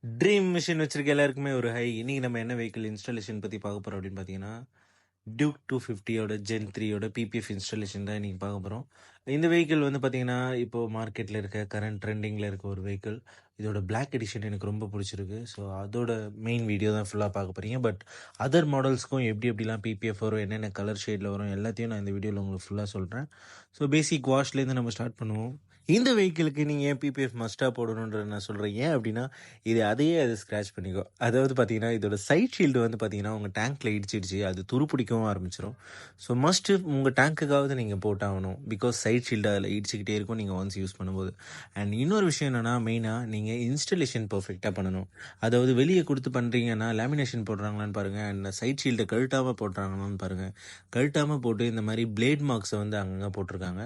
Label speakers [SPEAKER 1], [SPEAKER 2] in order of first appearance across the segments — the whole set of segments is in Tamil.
[SPEAKER 1] ட்ரீம் மிஷின் வச்சிருக்க எல்லாருக்குமே ஒரு ஹை. இன்னைக்கு நம்ம என்ன வெஹிக்கிள் இன்ஸ்டாலேஷன் பற்றி பார்க்க போகிறோம் அப்படின்னு பார்த்தீங்கன்னா, டியூக் 250யோட ஜென் 3யோட பிபிஎஃப் இன்ஸ்டாலேஷன் தான் இன்னைக்கு பார்க்க போகிறோம். இந்த வெஹிக்கிள் வந்து பார்த்தீங்கன்னா, இப்போ மார்க்கெட்டில் இருக்க கரண்ட் ட்ரெண்டிங்கில் இருக்க ஒரு வெஹிக்கிள். இதோட பிளாக் எடிஷன் எனக்கு ரொம்ப பிடிச்சிருக்கு. ஸோ அதோட மெயின் வீடியோ தான் ஃபுல்லாக பார்க்க போகிறீங்க. பட் அதர் மாடல்ஸ்க்கும் எப்படி எப்படிலாம் பிபிஎஃப் வரும், என்னென்ன கலர் ஷேடில் வரும், எல்லாத்தையும் நான் இந்த வீடியோவில் உங்களுக்கு ஃபுல்லாக சொல்கிறேன். ஸோ பேசிக் வாஷ்லேருந்து நம்ம ஸ்டார்ட் பண்ணுவோம். இந்த வெஹிக்கிளுக்கு நீங்கள் ஏன் பிபிஎஃப் மஸ்ட்டாக போடணுன்றத நான் சொல்கிறேன். ஏன் அப்படின்னா, இது அதையே அது ஸ்க்ராட்ச் பண்ணிக்கும். அதாவது பார்த்தீங்கன்னா, இதோட சைட் ஷீல்டு வந்து பார்த்தீங்கன்னா, உங்கள் டேங்க்கில் இடிச்சிடுச்சு. அது துரு பிடிக்கவும் ஆரம்பிச்சிடும். ஸோ மஸ்ட்டு உங்கள் டேங்க்குக்காவது நீங்கள் போட்டாகணும். பிகாஸ் சைட் ஷீல்டு அதில் இடிச்சிக்கிட்டே இருக்கும் நீங்கள் ஒன்ஸ் யூஸ் பண்ணும்போது. அண்ட் இன்னொரு விஷயம் என்னென்னா, மெயினாக நீங்கள் இன்ஸ்டலேஷன் பர்ஃபெக்டாக பண்ணணும். அதாவது வெளியே கொடுத்து பண்ணுறீங்கன்னா, லேமினேஷன் போடுறாங்களான்னு பாருங்கள். அண்ட் சைட் ஷீல்டை கழட்டாமல் போடுறாங்களான்னு பாருங்கள். கழட்டாமல் போட்டு இந்த மாதிரி பிளேட் மார்க்ஸை வந்து அங்கங்கே போட்டிருக்காங்க.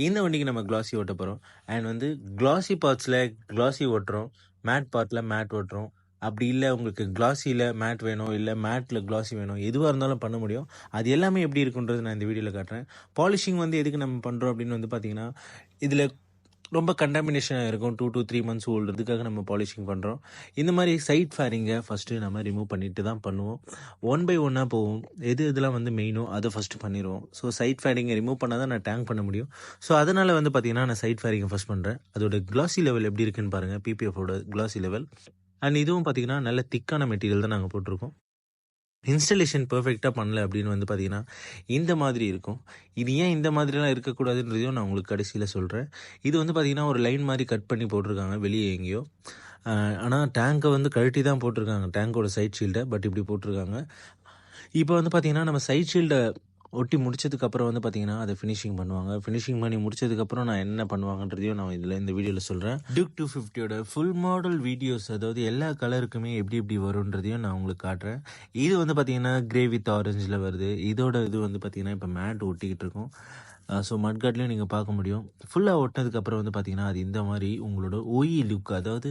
[SPEAKER 1] இந்த வண்டிக்கு நம்ம கிளாஸி ஓட்ட போகிறோம். அண்ட் வந்து கிளாஸி பார்ட்ஸில் கிளாஸி ஓட்டுறோம், மேட் பார்ட்டில் மேட் ஓட்டுறோம். அப்படி இல்லை உங்களுக்கு கிளாஸியில் மேட் வேணும், இல்லை மேட்டில் கிளாஸி வேணும், எதுவாக இருந்தாலும் பண்ண முடியும். அது எல்லாமே எப்படி இருக்குன்றது நான் இந்த வீடியோவில் காட்டுறேன். பாலிஷிங் வந்து எதுக்கு நம்ம பண்ணுறோம் அப்படின்னு வந்து பார்த்தீங்கன்னா, இதில் ரொம்ப கண்டாமினேஷனாக இருக்கும். 2 to 3 months ஓல்டு. இதுக்காக நம்ம பாலிஷிங் பண்ணுறோம். இந்த மாதிரி சைட் ஃபேரிங்கை ஃபஸ்ட்டு நம்ம ரிமூவ் பண்ணிட்டு தான் பண்ணுவோம். ஒன் பை ஒன்னாக போவோம். இதெல்லாம் வந்து மெயினோ அதை ஃபஸ்ட்டு பண்ணிடுவோம். ஸோ சைட் ஃபேரிங்கை ரிமூவ் பண்ணால் தான் நான் டேங்க் பண்ண முடியும். ஸோ அதனால் வந்து பார்த்தீங்கன்னா நான் சைட் ஃபேரிங்கை ஃபஸ்ட் பண்ணுறேன். அதோட கிளாஸி லெவல் எப்படி இருக்குன்னு பாருங்கள். பிபிஎஃபோட கிளாஸி லெவல். அண்ட் இதுவும் பார்த்தீங்கன்னா நல்ல திக்கான மெட்டீரியல் தான் நாங்கள் போட்டிருக்கோம். இன்ஸ்டலேஷன் பர்ஃபெக்டாக பண்ணல அப்படின்னு வந்து பார்த்தீங்கன்னா இந்த மாதிரி இருக்கும். இது ஏன் இந்த மாதிரிலாம் இருக்கக்கூடாதுன்றதையும் நான் உங்களுக்கு கடைசியில் சொல்கிறேன். இது வந்து பார்த்தீங்கன்னா ஒரு லைன் மாதிரி கட் பண்ணி போட்டிருக்காங்க வெளியே எங்கேயோ. ஆனால் டேங்கை வந்து கழட்டி தான் போட்டிருக்காங்க, டேங்கோட சைட் ஷீல்டை. பட் இப்படி போட்டிருக்காங்க. இப்போ வந்து பார்த்தீங்கன்னா நம்ம சைட் ஷீல்டை ஒட்டி முடிச்சதுக்கப்புறம் வந்து பார்த்தீங்கன்னா அதை ஃபினிஷிங் பண்ணுவாங்க. ஃபினிஷிங் பண்ணி முடிச்சதுக்கப்புறம் நான் என்ன பண்ணுவாங்கன்றதையும் நான் இந்த வீடியோவில் சொல்கிறேன். டியூக் 250யோட ஃபுல் மாடல் வீடியோஸ், அதாவது எல்லா கலருக்குமே எப்படி எப்படி வரும்ன்றதையும் நான் உங்களுக்கு காட்டுறேன். இது வந்து பார்த்தீங்கன்னா கிரே வித் ஆரஞ்சில் வருது. இதோட இது வந்து பார்த்தீங்கன்னா இப்போ மேட் ஒட்டிக்கிட்டு இருக்கும். ஸோ மட்கார்ட்லேயும் நீங்கள் பார்க்க முடியும். ஃபுல்லாக ஒட்டினதுக்கப்புறம் வந்து பார்த்தீங்கன்னா அது இந்த மாதிரி உங்களோட ஓஇ லுக், அதாவது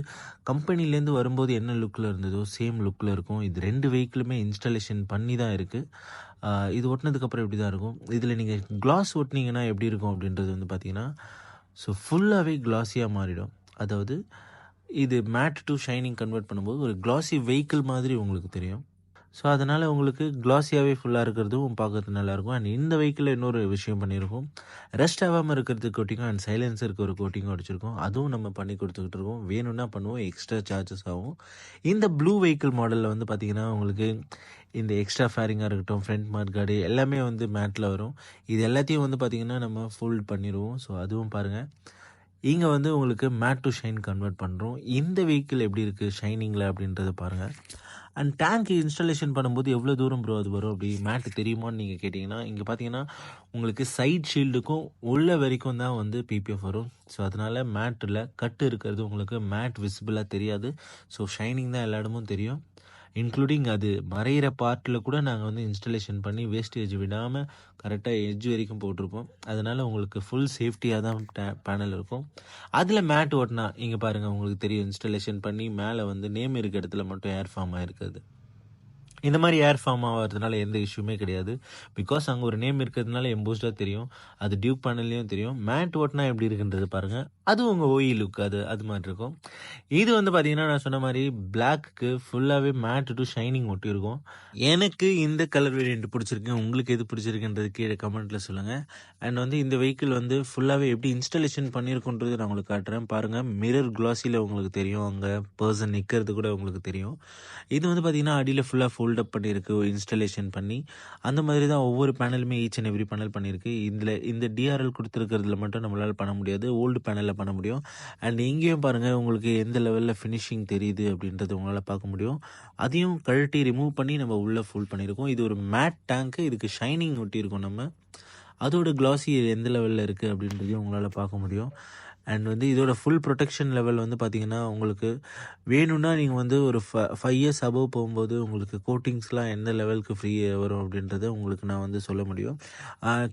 [SPEAKER 1] கம்பெனிலேருந்து வரும்போது என்ன லுக்கில் இருந்ததோ சேம் லுக்கில் இருக்கும். இது 2 வெஹிக்கிளுமே இன்ஸ்டாலேஷன் பண்ணி தான் இருக்குது. இது ஒட்டினதுக்கப்புறம் இப்படி தான் இருக்கும். இதில் நீங்கள் கிளாஸ் ஒட்டினீங்கன்னா எப்படி இருக்கும் அப்படின்றது வந்து பார்த்தீங்கன்னா, ஸோ ஃபுல்லாகவே கிளாஸியாக மாறிடும். அதாவது இது மேட் டு ஷைனிங் கன்வெர்ட் பண்ணும்போது ஒரு கிளாஸி வெஹிக்கிள் மாதிரி உங்களுக்கு தெரியும். ஸோ அதனால் உங்களுக்கு கிளாஸியாகவே ஃபுல்லாக இருக்கிறதும் பார்க்கறது நல்லாயிருக்கும். அண்ட் இந்த வெஹிக்கிளில் இன்னொரு விஷயம் பண்ணியிருக்கோம். ரெஸ்ட் ஆகாமல் இருக்கிறதுக்கு கோட்டிங்கும் அண்ட் சைலன்ஸருக்கு ஒரு கோட்டிங்கும் அடிச்சிருக்கோம். அதுவும் நம்ம பண்ணி கொடுத்துக்கிட்டு இருக்கோம். வேணும்னா பண்ணுவோம், எக்ஸ்ட்ரா சார்ஜஸ் ஆகும். இந்த ப்ளூ வெஹிக்கிள் மாடலில் வந்து பார்த்திங்கன்னா உங்களுக்கு இந்த எக்ஸ்ட்ரா ஃபேரிங்காக இருக்கட்டும், ஃப்ரண்ட் மார்க் கார்டு எல்லாமே வந்து மேட்டில் வரும். இது எல்லாத்தையும் வந்து பார்த்திங்கன்னா நம்ம ஃபோல்ட் பண்ணிடுவோம். ஸோ அதுவும் பாருங்கள். இங்கே வந்து உங்களுக்கு மேட் டு ஷைன் கன்வெர்ட் பண்ணுறோம். இந்த வெஹிக்கிள் எப்படி இருக்குது ஷைனிங்கில் அப்படின்றத பாருங்கள். அண்ட் டேங்க் இன்ஸ்டாலேஷன் பண்ணும்போது எவ்வளோ தூரம் ப்ரோ அது வரும் அப்படி மேட்டு தெரியுமான்னு நீங்கள் கேட்டிங்கன்னா, இங்கே பார்த்தீங்கன்னா உங்களுக்கு சைட் ஷீல்டுக்கும் உள்ள வரைக்கும் தான் வந்து பிபிஎஃப் வரும். ஸோ அதனால் மேட்டில் கட்டு இருக்கிறது உங்களுக்கு மேட் விசிபிளாக தெரியாது. ஸோ ஷைனிங் தான் எல்லா இடமும் தெரியும். இன்க்ளூடிங் அது மறையிற பார்ட்டில் கூட நாங்கள் வந்து இன்ஸ்டாலேஷன் பண்ணி வேஸ்டேஜ் விடாமல் கரெக்டாக எட்ஜ் வரைக்கும் போட்டிருப்போம். அதனால் உங்களுக்கு ஃபுல் சேஃப்டியாக தான் பேனல் இருக்கும். அதில் மேட் ஓட்டினா இங்கே பாருங்கள் உங்களுக்கு தெரியும், இன்ஸ்டாலேஷன் பண்ணி மேலே வந்து நேம் இருக்க இடத்துல மட்டும் ஏர் ஃபார்ம் ஆகிருக்குது. இந்த மாதிரி ஏர் ஃபார்ம் ஆகிறதுனால எந்த இஷ்யூமே கிடையாது. பிகாஸ் அங்கே ஒரு நேம் இருக்கிறதுனால எம்போஸ்டாக தெரியும். அது டியூப் பேனல்லையும் தெரியும். மேட் ஓட்டினா எப்படி இருக்குன்றது பாருங்கள். அது உங்கள் ஓஇ லுக், அது மாதிரி இருக்கும். இது வந்து பார்த்தீங்கன்னா நான் சொன்ன மாதிரி பிளாக்கு ஃபுல்லாகவே மேட் டு ஷைனிங் ஒட்டியிருக்கும். எனக்கு இந்த கலர் வேரியண்ட் பிடிச்சிருக்கு. உங்களுக்கு எது பிடிச்சிருக்குன்றது கீழே கமெண்ட்டில் சொல்லுங்கள். அண்ட் வந்து இந்த வெஹிக்கிள் வந்து ஃபுல்லாகவே எப்படி இன்ஸ்டாலேஷன் பண்ணியிருக்குன்றது நான் உங்களுக்கு காட்டுறேன் பாருங்கள். மிரர் கிளாஸில் உங்களுக்கு தெரியும், அங்கே பர்சன் நிற்கிறது கூட உங்களுக்கு தெரியும். இது வந்து பார்த்திங்கன்னா அடியில் ஃபுல்லாக ஃபோல்டப் பண்ணியிருக்கு இன்ஸ்டாலேஷன் பண்ணி. அந்த மாதிரி தான் ஒவ்வொரு பேனலுமே ஈச் அண்ட் எவ்ரி பேனல் பண்ணியிருக்கு. இந்த டிஆர்எல் கொடுத்துருக்கிறதுல மட்டும் நம்மளால் பண்ண முடியாது, ஓல்டு பேனலில் பண்ண முடியும். அண்ட் இங்கேயும் பாருங்கள் உங்களுக்கு எந்த லெவலில் ஃபினிஷிங் தெரியுது அப்படின்றது உங்களால் பார்க்க முடியும். அதையும் கழட்டி ரிமூவ் பண்ணி நம்ம உள்ளே ஃபுல் பண்ணியிருக்கோம். இது ஒரு மேட் டேங்க்கு, இதுக்கு ஷைனிங் ஒட்டியிருக்கோம் நம்ம. அதோட கிளாஸி எந்த லெவலில் இருக்குது அப்படின்றதையும் உங்களால் பார்க்க முடியும். அண்ட் வந்து இதோட ஃபுல் ப்ரொடெக்ஷன் லெவல் வந்து பார்த்திங்கன்னா உங்களுக்கு வேணும்னா நீங்கள் வந்து ஒரு 5 years அபவ் போகும்போது உங்களுக்கு கோட்டிங்ஸ்லாம் எந்த லெவலுக்கு ஃப்ரீ வரும் அப்படின்றத உங்களுக்கு நான் வந்து சொல்ல முடியும்.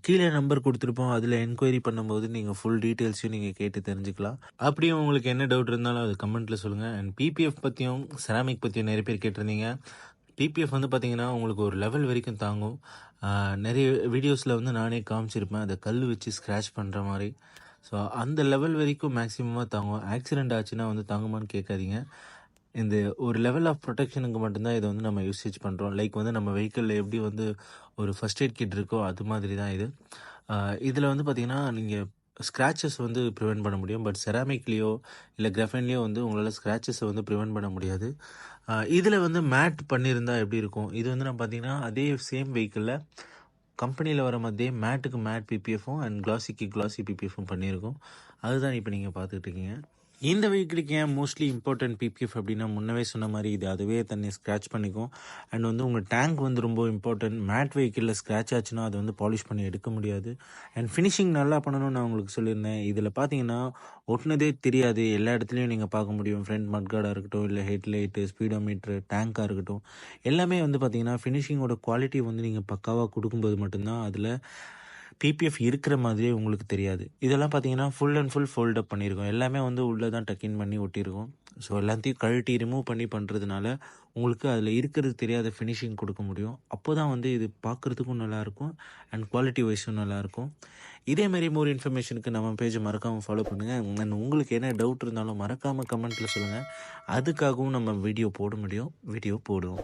[SPEAKER 1] கீழே நம்பர் கொடுத்துருப்போம், அதில் என்கொயரி பண்ணும்போது நீங்கள் ஃபுல் டீட்டெயில்ஸையும் நீங்கள் கேட்டு தெரிஞ்சுக்கலாம். அப்படியே உங்களுக்கு என்ன டவுட் இருந்தாலும் அது கமெண்ட்டில் சொல்லுங்கள். அண்ட் பிபிஎஃப் பற்றியும் செராமிக் பற்றியும் நிறைய பேர் கேட்டிருந்தீங்க. பிபிஎஃப் வந்து பார்த்திங்கன்னா உங்களுக்கு ஒரு லெவல் வரைக்கும் தாங்கும். நிறைய வீடியோஸில் வந்து நானே காமிச்சிருப்பேன், அதை கல் வச்சு ஸ்க்ராட்ச் பண்ணுற மாதிரி. ஸோ அந்த லெவல் வரைக்கும் மேக்ஸிமமாக தாங்கும். ஆக்சிடெண்ட் ஆச்சுன்னா வந்து தாங்குமான்னு கேட்காதீங்க. இந்த ஒரு லெவல் ஆஃப் ப்ரொடெக்ஷனுக்கு மட்டும்தான் இதை வந்து நம்ம யூசேஜ் பண்ணுறோம். லைக் வந்து நம்ம வெஹிக்கிளில் எப்படி வந்து ஒரு ஃபர்ஸ்ட் எய்ட் கிட் இருக்கோ அது மாதிரி தான் இது. இதில் வந்து பார்த்திங்கன்னா நீங்கள் ஸ்க்ராச்சஸ் வந்து ப்ரிவெண்ட் பண்ண முடியும். பட் செராமிக்லேயோ இல்லை கிராஃபைன்லேயோ வந்து உங்களால் ஸ்க்ராச்சஸை வந்து ப்ரிவெண்ட் பண்ண முடியாது. இதில் வந்து மேட் பண்ணியிருந்தா எப்படி இருக்கும், இது வந்து நம்ம பார்த்திங்கன்னா அதே சேம் வெஹிக்கிளில் கம்பெனியில் வர மாதிரியே மேட்டுக்கு மேட் பிபிஎஃப்பும் அண்ட் கிளாசிக்கு கிளாசி பிபிஎஃப்பும் பண்ணியிருக்கோம். அதுதான் இப்போ நீங்கள் பார்த்துக்கிட்டு இருக்கீங்க. இந்த வெஹிக்கிளுக்கு ஏன் மோஸ்ட்லி இம்பார்ட்டன்ட் பிபிஎஃப் அப்படின்னா, முன்னவே சொன்ன மாதிரி இது அதுவே தன்னை ஸ்க்ராட்ச் பண்ணிக்கும். அண்ட் வந்து உங்கள் டேங்க் வந்து ரொம்ப இம்பார்ட்டன்ட். மேட் வெஹிக்கிளில் ஸ்க்ராட்ச் ஆச்சுன்னா அதை வந்து பாலிஷ் பண்ணி எடுக்க முடியாது. அண்ட் ஃபினிஷிங் நல்லா பண்ணணும்னு நான் உங்களுக்கு சொல்லியிருந்தேன். இதில் பார்த்தீங்கன்னா ஒட்டினதே தெரியாது. எல்லா இடத்துலையும் நீங்கள் பார்க்க முடியும். ஃப்ரண்ட் மட்கார்டாக இருக்கட்டும், இல்லை ஹெட்லைட்டு, ஸ்பீடோமீட்ரு, டேங்காக இருக்கட்டும், எல்லாமே வந்து பார்த்தீங்கன்னா ஃபினிஷிங்கோட குவாலிட்டி வந்து நீங்கள் பக்காவாக கொடுக்கும்போது மட்டும்தான் அதில் பிபிஎஃப் இருக்கிற மாதிரியே உங்களுக்கு தெரியாது. இதெல்லாம் பார்த்தீங்கன்னா ஃபுல் அண்ட் ஃபுல் ஃபோல்ட் அப் பண்ணியிருக்கோம். எல்லாமே வந்து உள்ளே தான் டக்கின் பண்ணி ஒட்டியிருக்கோம். ஸோ எல்லாத்தையும் கழட்டி ரிமூவ் பண்ணி பண்ணுறதுனால உங்களுக்கு அதில் இருக்கிறது தெரியாத ஃபினிஷிங் கொடுக்க முடியும். அப்போ தான் வந்து இது பார்க்குறதுக்கும் நல்லாயிருக்கும் அண்ட் குவாலிட்டி வைஸும் நல்லாயிருக்கும். இதேமாரி மோர் இன்ஃபர்மேஷனுக்கு நம்ம பேஜை மறக்காமல் ஃபாலோ பண்ணுங்கள். அண்ட் உங்களுக்கு என்ன டவுட் இருந்தாலும் மறக்காமல் கமெண்ட்டில் சொல்லுங்கள். அதுக்காகவும் நம்ம வீடியோ போட முடியும். வீடியோ போடுவோம்.